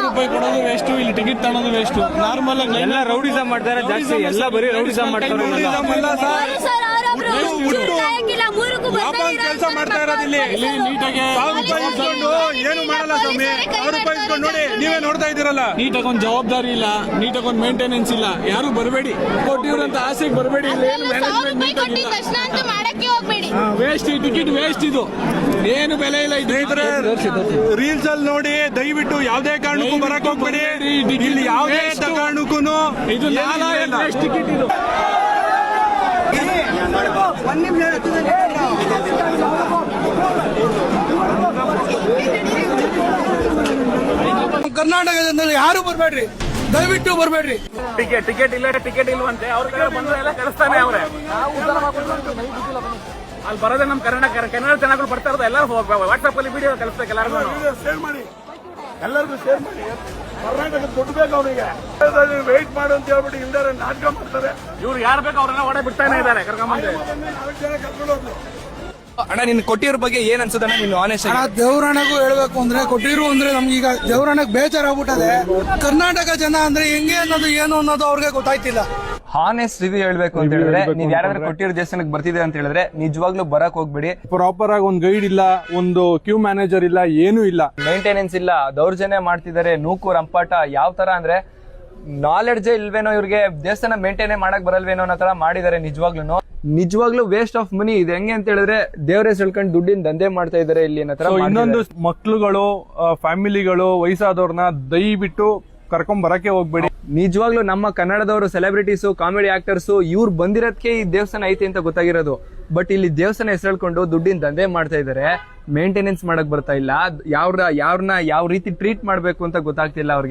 ರೂಪಾಯಿ ಕೊಡೋದು ವೇಸ್ಟ್, ಇಲ್ಲಿ ಟಿಕೆಟ್ ತಗೊಳೋದು ವೇಸ್ಟ್. ನಾರ್ಮಲ್ ಆಗಿ ಎಲ್ಲ ರೌಡಿಸಮ್ ಮಾಡ್ತಾರೆ ಜಾಸ್ತಿ, ಎಲ್ಲ ಬರೀ ರೌಡಿಸಮ್ ಮಾಡ್ತಾರೆ. ಕೆಲಸ ಮಾಡ್ತಾ ಇರೋದಿಲ್ಲ ನೀಟಾಗಿ ಏನು ಮಾಡಲ್ಲ ಸ್ವಾಮಿ. 1,000 ರೂಪಾಯಿ ಇಸ್ಕೊಂಡು ನೋಡಿ, ನೀವೇ ನೋಡ್ತಾ ಇದ್ದೀರಲ್ಲ. ನೀಟಾಗಿ ಒಂದು ಜವಾಬ್ದಾರಿ ಇಲ್ಲ, ನೀಟಾಗಿ ಒಂದು ಮೇಂಟೆನೆನ್ಸ್ ಇಲ್ಲ. ಯಾರು ಬರಬೇಡಿ, ಕೊಟ್ಟಿರೋಂತ ಆಸೆಗೆ ಬರಬೇಡಿ. ವೇಸ್ಟ್, ಈ ಟಿಕೆಟ್ ವೇಸ್ಟ್. ಇದು ಏನು ಬೆಲೆ ಇಲ್ಲ. ರೀಲ್ಸ್ ಅಲ್ಲಿ ನೋಡಿ, ದಯವಿಟ್ಟು ಯಾವುದೇ ಕಾರಣಕ್ಕೂ ಬರಕ್ ಹೋಗ್ಬೇಡಿ. ಇಲ್ಲಿ ಯಾವುದೇ ಕಾರಣಕ್ಕೂ ಇದು ಟಿಕೆಟ್. ಇದು ಕರ್ನಾಟಕದಲ್ಲಿ ಯಾರು ಬರಬೇಡ್ರಿ, ದಯವಿಟ್ಟು ಬರಬೇಡ್ರಿ. ಟಿಕೆಟ್ ಇಲ್ವಂತೆ. ಅವ್ರ ಕಡೆ ಬಂದ್ರೆ ಎಲ್ಲ ಕಳಿಸ್ತಾನೆ ಅವ್ರೆ. ಅಲ್ಲಿ ಬರೋದೇ ನಮ್ ಕನ್ನಡ ಜನಗಳು ಬರ್ತಾ ಇರೋದು. ಎಲ್ಲರೂ ವಾಟ್ಸ್ಆಪ್ ಅಲ್ಲಿ ವಿಡಿಯೋ ಕಳಿಸ್ಬೇಕು. ಎಲ್ಲರಿಗೂ ಶೇರ್ ಮಾಡಿ, ಎಲ್ಲರಿಗೂ ಶೇರ್ ಮಾಡಿ. ಕರ್ನಾಟಕ ದುಡ್ಡು ಬೇಕು ಅವರಿಗೆ. ವೆಯ್ಟ್ ಮಾಡು ಅಂತ ಹೇಳ್ಬಿಟ್ಟು ಇಲ್ದಾರೆ ನಾಟಕ ಮಾಡ್ತಾರೆ. ಇವ್ರು ಯಾರು ಬೇಕು ಅವ್ರನ್ನ ಓಡೇ ಬಿಡ್ತಾನೆ ಇದ್ದಾರೆ. ಕರ್ಕೊಂಡ್ಬಂದು ಅಣ್ಣ, ನಿನ್ ಕೊಟ್ಟಿರೋ ಬಗ್ಗೆ ಏನ್ ಅನ್ಸುತ್ತಣ್ಣ? ನೀನು ಆನೆಸ್ಟ್ ಅಣ್ಣ, ದೇವರಾಣಗೂ ಹೇಳ್ಬೇಕು ಅಂದ್ರೆ ಕೊಟ್ಟಿರು ಅಂದ್ರೆ ನಮ್ಗೀಗ ದೇವರಾಣಗ್ ಬೇಜಾರಾಗ್ಬಿಟ್ಟದೆ. ಕರ್ನಾಟಕ ಜನ ಅಂದ್ರೆ ಹೆಂಗೆ ಅನ್ನೋದು ಏನು ಅನ್ನೋದು ಅವ್ರಿಗೆ ಗೊತ್ತಾಯ್ತಿಲ್ಲ. ಹಾನೆಸ್ಟ್ ರಿವ್ಯೂ ಹೇಳ್ಬೇಕು ಅಂತ ಹೇಳಿದ್ರೆ, ನೀವ್ ಯಾರಾದ್ರೂ ಕೊಟ್ಟಿರೋ ದೇವಸ್ಥಾನಕ್ಕೆ ಬರ್ತಿದೆ ಅಂತ ಹೇಳಿದ್ರೆ ನಿಜವಾಗ್ಲೂ ಬರಕ್ ಹೋಗ್ಬೇಡಿ. ಪ್ರಾಪರ್ ಆಗಿ ಒಂದು ಗೈಡ್ ಇಲ್ಲ, ಒಂದು ಕ್ಯೂ ಮ್ಯಾನೇಜರ್ ಇಲ್ಲ, ಏನೂ ಇಲ್ಲ, ಮೇಂಟೆನೆನ್ಸ್ ಇಲ್ಲ, ದೌರ್ಜನ್ಯ ಮಾಡ್ತಿದ್ದಾರೆ. ನೂಕು ರಂಪಾಟ ಯಾವ ತರ ಅಂದ್ರೆ ನಾಲೆಡ್ಜೇ ಇಲ್ವೇನೋ ಇವ್ರಿಗೆ, ದೇವಸ್ಥಾನ ಮೇಂಟೈನ್ ಮಾಡಕ್ ಬರಲ್ವೇನೋ ಅನ್ನೋ ತರ ಮಾಡಿದ್ದಾರೆ. ನಿಜವಾಗ್ಲೂ ವೇಸ್ಟ್ ಆಫ್ ಮನಿ. ಇದು ಹೆಂಗೆ ಅಂತ ಹೇಳಿದ್ರೆ ದೇವ್ರ ಹೇಳ್ಕೊಂಡು ದುಡ್ಡಿನ ದಂಧೆ ಮಾಡ್ತಾ ಇದಾರೆ ಇಲ್ಲಿ ಅನ್ನೋ ತರ. ಇನ್ನೊಂದು, ಮಕ್ಳುಗಳು, ಫ್ಯಾಮಿಲಿಗಳು, ವಯಸ್ಸಾದವ್ರನ್ನ ದಯವಿಟ್ಟು ಕರ್ಕೊಂಡ್ ಬರಕ್ಕೆ ಹೋಗ್ಬೇಡಿ. ನಿಜವಾಗ್ಲೂ ನಮ್ಮ ಕನ್ನಡದವರು, ಸೆಲೆಬ್ರಿಟೀಸು, ಕಾಮಿಡಿ ಆಕ್ಟರ್ಸ್, ಇವ್ರು ಬಂದಿರೋದಕ್ಕೆ ಈ ದೇವಸ್ಥಾನ ಐತಿ ಅಂತ ಗೊತ್ತಾಗಿರೋದು. ಬಟ್ ಇಲ್ಲಿ ದೇವಸ್ಥಾನ ಹೆಸರು ಹೇಳ್ಕೊಂಡು ದುಡ್ಡಿನ ದಂಧೆ ಮಾಡ್ತಾ ಇದಾರೆ. ಮೇಂಟೆನೆನ್ಸ್ ಮಾಡಕ್ ಬರ್ತಾ ಇಲ್ಲ. ಯಾವ್ರನ್ನ ಯಾವ ರೀತಿ ಟ್ರೀಟ್ ಮಾಡ್ಬೇಕು ಅಂತ ಗೊತ್ತಾಗ್ತಿಲ್ಲ ಅವ್ರಿಗೆ.